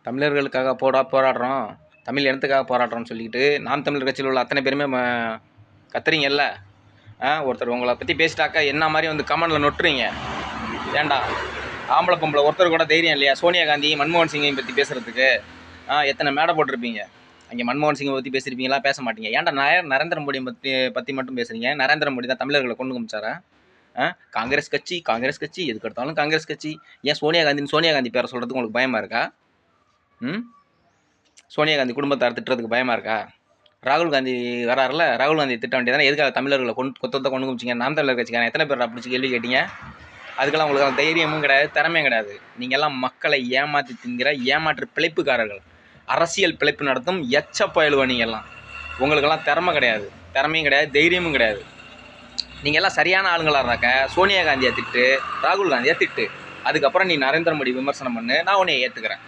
தமிழர்களுக்காக போராடுறோம், தமிழ் இனத்துக்காக போராடுறோம்னு சொல்லிக்கிட்டு நாம் தமிழர் கட்சியில் உள்ள அத்தனை பேருமே கத்துறீங்கல்ல. ஒருத்தர் உங்களை பற்றி பேசிட்டாக்கா என்ன மாதிரி வந்து கமெண்டில் நொட்டுறீங்க. ஏண்டா ஆம்பளை பொம்பளை ஒருத்தர் கூட தைரியம் இல்லையா சோனியா காந்தி மன்மோகன் சிங்கையும் பற்றி பேசுகிறதுக்கு? எத்தனை மேடை போட்டிருப்பீங்க. அங்கே மன்மோகன் சிங்கை பற்றி பேசியிருப்பீங்களா? பேச மாட்டீங்க. ஏன்டா நரேந்திர மோடியை பற்றி மட்டும் பேசுகிறீங்க? நரேந்திர மோடி தான் தமிழர்களை கொண்டு குமிச்சாரா? காங்கிரஸ் கட்சி எதுக்கு எடுத்தாலும் காங்கிரஸ் கட்சி. ஏன் சோனியா காந்தி பேரை சொல்கிறதுக்கு உங்களுக்கு பயமாக இருக்கா? சோனியா காந்தி குடும்பத்தார் திட்டுறதுக்கு பயமாக இருக்கா? ராகுல் காந்தி வராருல, ராகுல் காந்தி திட்ட வேண்டியதானே. எதுக்காக தமிழர்களை கொத்தத்தை கொண்டு குமிச்சிங்க? நாம் தமிழர் கட்சிக்காரன் எத்தனை பேர் பிடிச்சி கேள்வி கேட்டீங்க? அதுக்கெல்லாம் உங்களுக்கு தைரியமும் கிடையாது, திறமையும் கிடையாது. நீங்கள் எல்லாம் மக்களை ஏமாற்றி தின்கிற ஏமாற்று பிழைப்புக்காரர்கள், அரசியல் பிழைப்பு நடத்தும் எச்ச பயலுவ. நீங்கள் எல்லாம் உங்களுக்கெல்லாம் திறமை கிடையாது, திறமையும் கிடையாது, தைரியமும் கிடையாது. நீங்கள் எல்லாம் சரியான ஆளுங்களாக இருந்தாக்க சோனியா காந்தியை திட்டு, ராகுல் காந்தியை திட்டு, அதுக்கப்புறம் நீ நரேந்திர மோடி விமர்சனம் பண்ணு, நான் உன்னை ஏற்றுக்கிறேன்.